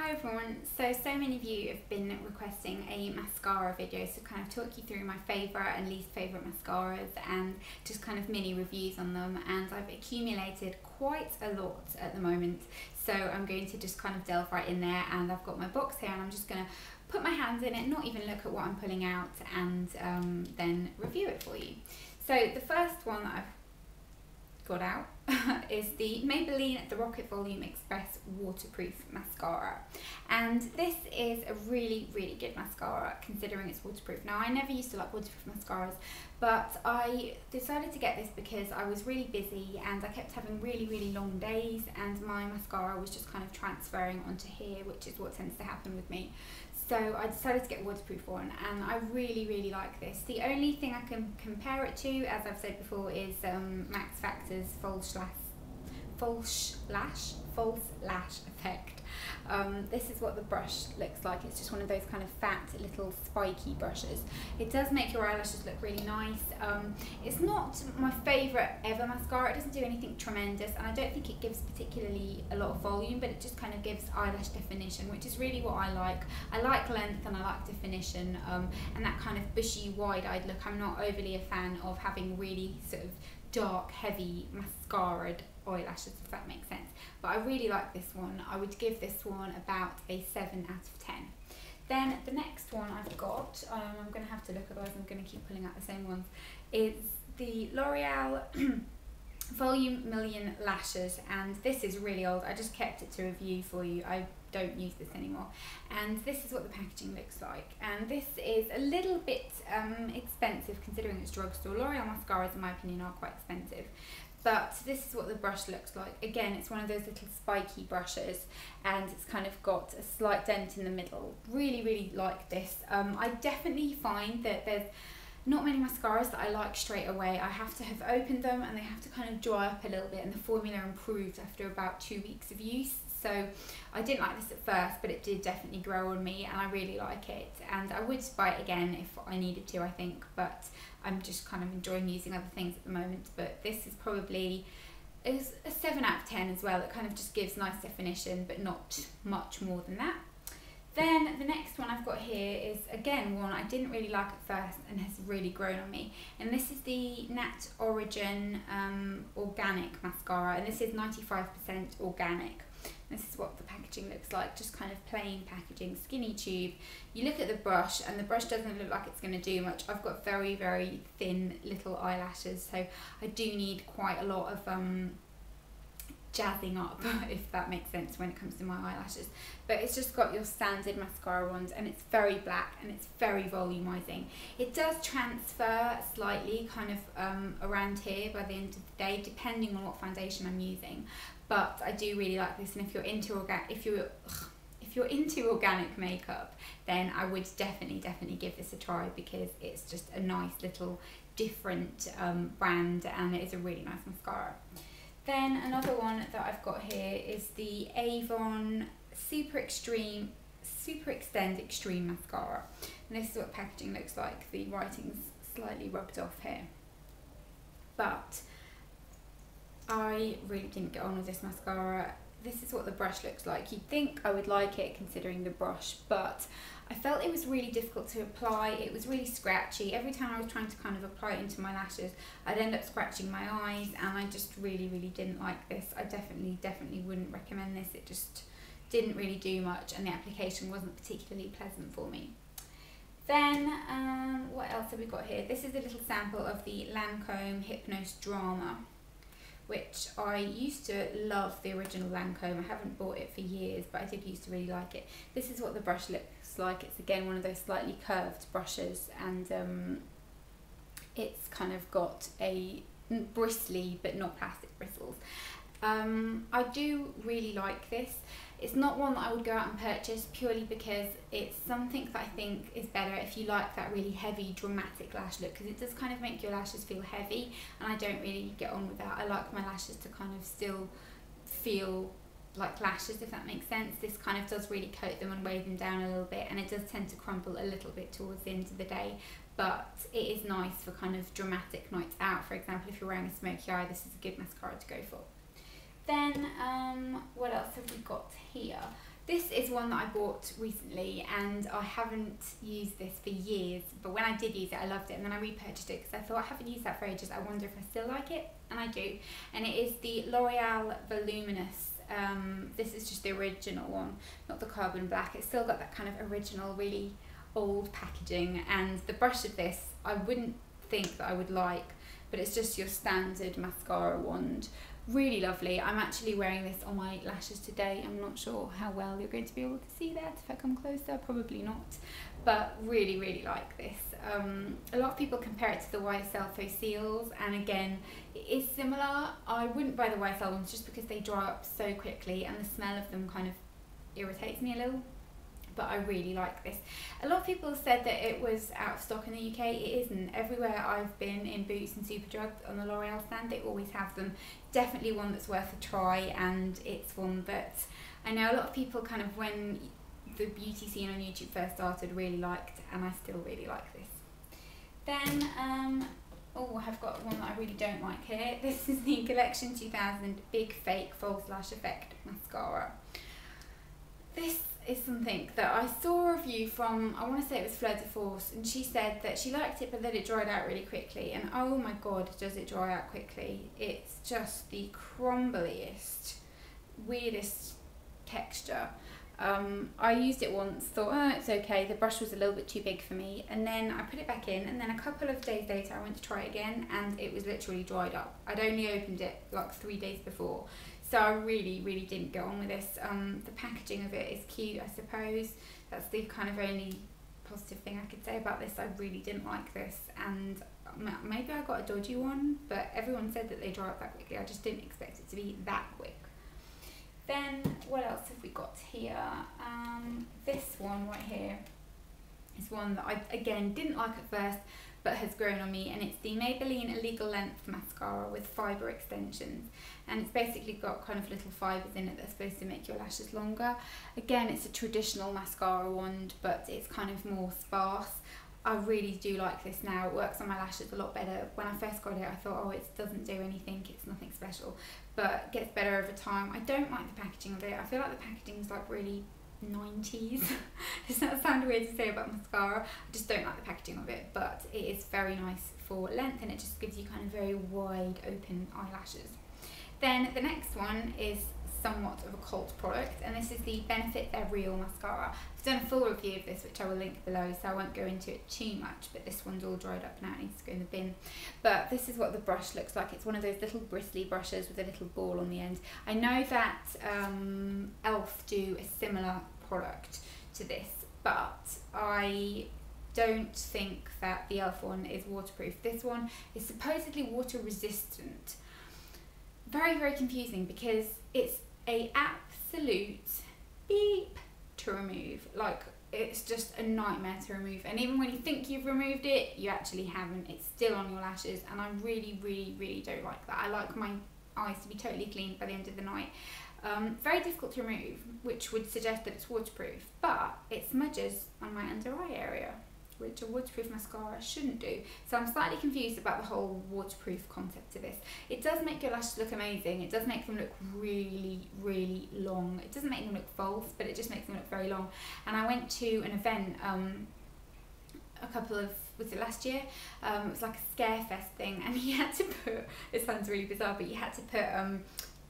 Hi everyone, so many of you have been requesting a mascara video, so kind of talk you through my favourite and least favourite mascaras and just kind of mini reviews on them, and I've accumulated quite a lot at the moment, so I'm going to just kind of delve right in there. And I've got my box here and I'm just going to put my hands in it, not even look at what I'm pulling out, and then review it for you. So the first one that I've got out is the Maybelline The Rocket Volume Express Waterproof Mascara, and this is a really good mascara considering it's waterproof. Now, I never used to like waterproof mascaras, but I decided to get this because I was really busy and I kept having really long days, and my mascara was just kind of transferring onto here, which is what tends to happen with me. So I decided to get a waterproof one, and I really like this. The only thing I can compare it to, as I've said before, is Max Factor's false lash effect. This is what the brush looks like. It's just one of those kind of fat little spiky brushes. It does make your eyelashes look really nice. It's not my favourite ever mascara. It doesn't do anything tremendous, and I don't think it gives particularly a lot of volume, but it just kind of gives eyelash definition, which is really what I like. I like length and I like definition, and that kind of bushy, wide-eyed look. I'm not overly a fan of having really sort of dark, heavy, mascaraed eyelashes, if that makes sense. But I really like this one. I would give this one about a 7 out of 10. Then the next one I've got, I'm going to have to look, otherwise I'm going to keep pulling out the same ones, is the L'Oreal Volume Million Lashes, and this is really old. I just kept it to review for you. I don't use this anymore, and this is what the packaging looks like. And this is a little bit expensive considering it's drugstore. L'Oreal mascaras, in my opinion, are quite expensive, but this is what the brush looks like. Again, it's one of those little spiky brushes, and it's kind of got a slight dent in the middle. Really like this. I definitely find that there's not many mascaras that I like straight away. I have to have opened them and they have to kind of dry up a little bit, and the formula improves after about 2 weeks of use. So I didn't like this at first, but it did definitely grow on me, and I really like it, and I would buy it again if I needed to, I think, but I'm just kind of enjoying using other things at the moment. But this is probably a 7 out of 10 as well. It kind of just gives nice definition, but not much more than that. Then the next one I've got here is, again, one I didn't really like at first and has really grown on me, and this is the NATorigin Organic Mascara, and this is 95% organic. This is what the packaging looks like, just kind of plain packaging, skinny tube. You look at the brush and the brush doesn't look like it's going to do much. I've got very thin little eyelashes, so I do need quite a lot of jazzing up, if that makes sense, when it comes to my eyelashes. But it's just got your standard mascara ones, and it's very black and it's very volumizing. It does transfer slightly kind of around here by the end of the day, depending on what foundation I'm using. But I do really like this, and if you're into organic makeup, then I would definitely give this a try, because it's just a nice little different brand, and it is a really nice mascara. Then another one that I've got here is the Avon Super Extend Extreme Mascara, and this is what packaging looks like. The writing's slightly rubbed off here, but I really didn't get on with this mascara. This is what the brush looks like. You'd think I would like it considering the brush, but I felt it was really difficult to apply. It was really scratchy. Every time I was trying to kind of apply it into my lashes, I'd end up scratching my eyes, and I just really didn't like this. I definitely wouldn't recommend this. It just didn't really do much, and the application wasn't particularly pleasant for me. Then, what else have we got here? This is a little sample of the Lancome Hypnose Drama, which I used to love the original Lancome. I haven't bought it for years, but I did used to really like it. This is what the brush looks like. It's again one of those slightly curved brushes, and it's kind of got a bristly but not plastic bristles. I do really like this. It's not one that I would go out and purchase, purely because it's something that I think is better if you like that really heavy, dramatic lash look, because it does kind of make your lashes feel heavy, and I don't really get on with that. I like my lashes to kind of still feel like lashes, if that makes sense. This kind of does really coat them and weigh them down a little bit, and it does tend to crumble a little bit towards the end of the day, but it is nice for kind of dramatic nights out. For example, if you're wearing a smoky eye, this is a good mascara to go for. Then what else have we got here? This is one that I bought recently, and I haven't used this for years, but when I did use it I loved it, and then I repurchased it because I thought I haven't used that for ages, I wonder if I still like it, and I do. And it is the Loreal Voluminous. This is just the original one, not the carbon black. It's still got that kind of original, really old packaging, and the brush of this I wouldn't think that I would like, but it's just your standard mascara wand. Really lovely. I'm actually wearing this on my lashes today. I'm not sure how well you're going to be able to see that if I come closer, probably not, but really, really like this. A lot of people compare it to the YSL Fossiles, and again, it is similar. I wouldn't buy the YSL ones just because they dry up so quickly and the smell of them kind of irritates me a little. But I really like this. A lot of people said that it was out of stock in the UK. It isn't. Everywhere I've been, in Boots and Superdrug on the L'Oreal stand, they always have them. Definitely one that's worth a try, and it's one that I know a lot of people kind of, when the beauty scene on YouTube first started, really liked, and I still really like this. Then oh, I have got one that I really don't like here. This is the Collection 2000 Big Fake False Lash Effect Mascara. This is something that I saw a review from, I want to say it was Fleur de Force, and she said that she liked it but that it dried out really quickly, and oh my god, does it dry out quickly. It's just the crumbliest, weirdest texture. I used it once, thought, oh, it's okay, the brush was a little bit too big for me, and then I put it back in, and then a couple of days later I went to try it again, and it was literally dried up. I'd only opened it like 3 days before. So I really, really didn't get on with this. The packaging of it is cute, I suppose. That's the kind of only positive thing I could say about this. I really didn't like this, and maybe I got a dodgy one, but everyone said that they dry up that quickly. I just didn't expect it to be that quick. Then what else have we got here? This one right here is one that I, again, didn't like at first, but has grown on me, and it's the Maybelline Legal Length Mascara with fibre extensions, and it's basically got kind of little fibres in it that's supposed to make your lashes longer. Again, it's a traditional mascara wand, but it's kind of more sparse. I really do like this now. It works on my lashes a lot better. When I first got it, I thought, oh, it doesn't do anything, it's nothing special, but it gets better over time. I don't like the packaging of it. I feel like the packaging is like really 90s. Does that sound weird to say about mascara? I just don't like the packaging of it, but it is very nice for length, and it just gives you kind of very wide open eyelashes. Then the next one is somewhat of a cult product, and this is the Benefit They're Real Mascara. I've done a full review of this, which I will link below, so I won't go into it too much, but this one's all dried up now, it needs to go in the bin. But this is what the brush looks like. It's one of those little bristly brushes with a little ball on the end. I know that e.l.f. do a similar product to this, but I don't think that the e.l.f. one is waterproof. This one is supposedly water resistant. Very, very confusing, because it's a absolute beep to remove. Like, it's just a nightmare to remove, and even when you think you've removed it, you actually haven't. It's still on your lashes, and I really, really, really don't like that. I like my eyes to be totally clean by the end of the night. Very difficult to remove, which would suggest that it's waterproof, but it smudges on my under eye area, which a waterproof mascara shouldn't do. So I'm slightly confused about the whole waterproof concept of this. It does make your lashes look amazing. It does make them look really, really long. It doesn't make them look false, but it just makes them look very long. And I went to an event a couple of, was it last year? It was like a scare fest thing, and you had to put, it sounds really bizarre, but you had to put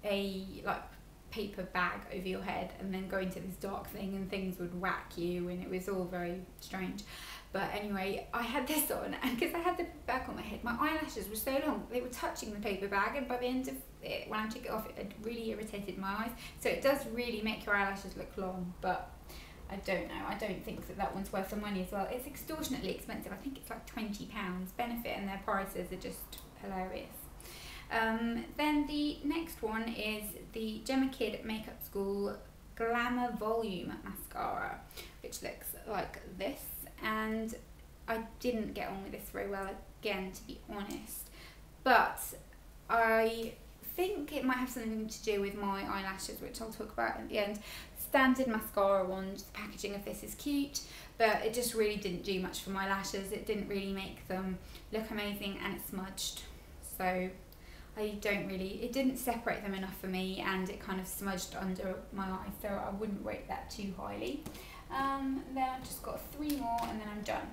a like paper bag over your head and then go into this dark thing, and things would whack you, and it was all very strange. But anyway, I had this on, and because I had the bag on my head, my eyelashes were so long, they were touching the paper bag, and by the end of it, when I took it off, it had really irritated my eyes. So it does really make your eyelashes look long, but I don't know. I don't think that that one's worth the money as well. It's extortionately expensive. I think it's like £20. Benefit and their prices are just hilarious. Then the next one is the Jemma Kidd Makeup School Glamour Volume Mascara, which looks like this, and I didn't get on with this very well, again, to be honest, but I think it might have something to do with my eyelashes, which I'll talk about at the end. Standard mascara wand, the packaging of this is cute, but it just really didn't do much for my lashes. It didn't really make them look amazing, and it smudged, so it didn't separate them enough for me, and it kind of smudged under my eye, so I wouldn't rate that too highly. Then I've just got 3 more and then I'm done.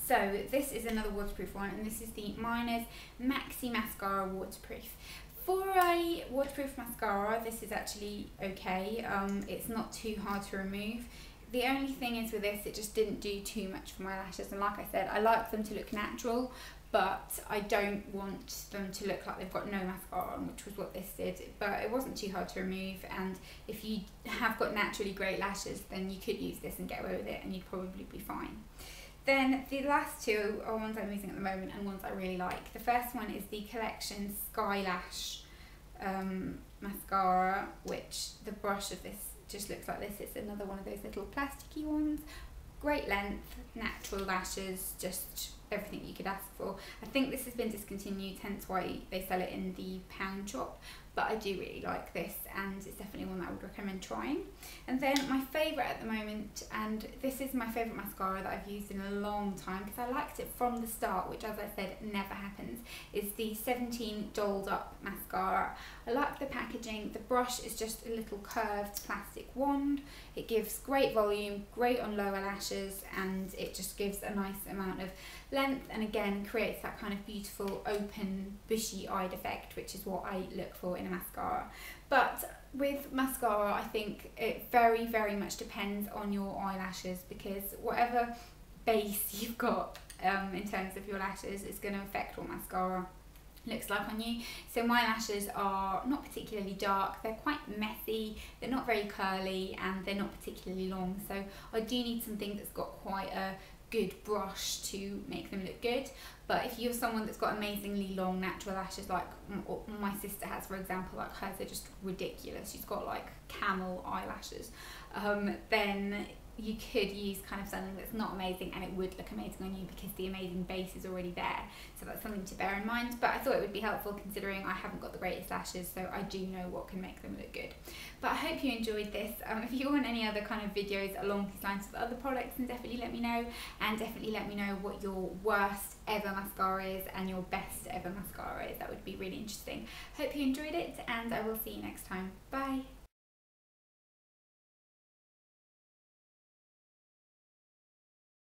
So this is another waterproof one, and this is the Miner's Maxi Mascara Waterproof. For a waterproof mascara, this is actually okay. It's not too hard to remove. The only thing is with this, it just didn't do too much for my lashes, and like I said, I like them to look natural, but I don't want them to look like they've got no mascara on, which was what this did. But it wasn't too hard to remove, and if you have got naturally great lashes, then you could use this and get away with it and you'd probably be fine. Then the last 2 are ones I'm using at the moment and ones I really like. The first one is the Collection Skylash mascara, which the brush of this just looks like this. It's another one of those little plasticky ones. Great length, natural lashes, just everything you could ask for. I think this has been discontinued, hence why they sell it in the pound shop, but I do really like this, and it's definitely one that I would recommend trying. And then my favourite at the moment, and this is my favourite mascara that I've used in a long time because I liked it from the start, which, as I said, never happens, is the 17 Dolled Up mascara. I like the packaging. The brush is just a little curved plastic wand. It gives great volume, great on lower lashes, and it just gives a nice amount of length, and again creates that kind of beautiful open bushy eyed effect, which is what I look for in a mascara. But with mascara, I think it very, very much depends on your eyelashes, because whatever base you've got in terms of your lashes is going to affect what mascara looks like on you. So my lashes are not particularly dark, they're quite messy, they're not very curly, and they're not particularly long, so I do need something that's got quite a good brush to make them look good. But if you're someone that's got amazingly long natural lashes, like my sister has, for example, like hers are just ridiculous, she's got like camel eyelashes, then you could use kind of something that's not amazing and it would look amazing on you because the amazing base is already there. So that's something to bear in mind, but I thought it would be helpful considering I haven't got the greatest lashes, so I do know what can make them look good. But I hope you enjoyed this. If you want any other kind of videos along these lines with other products, then definitely let me know, and definitely let me know what your worst ever mascara is and your best ever mascara is. That would be really interesting. Hope you enjoyed it, and I will see you next time. Bye.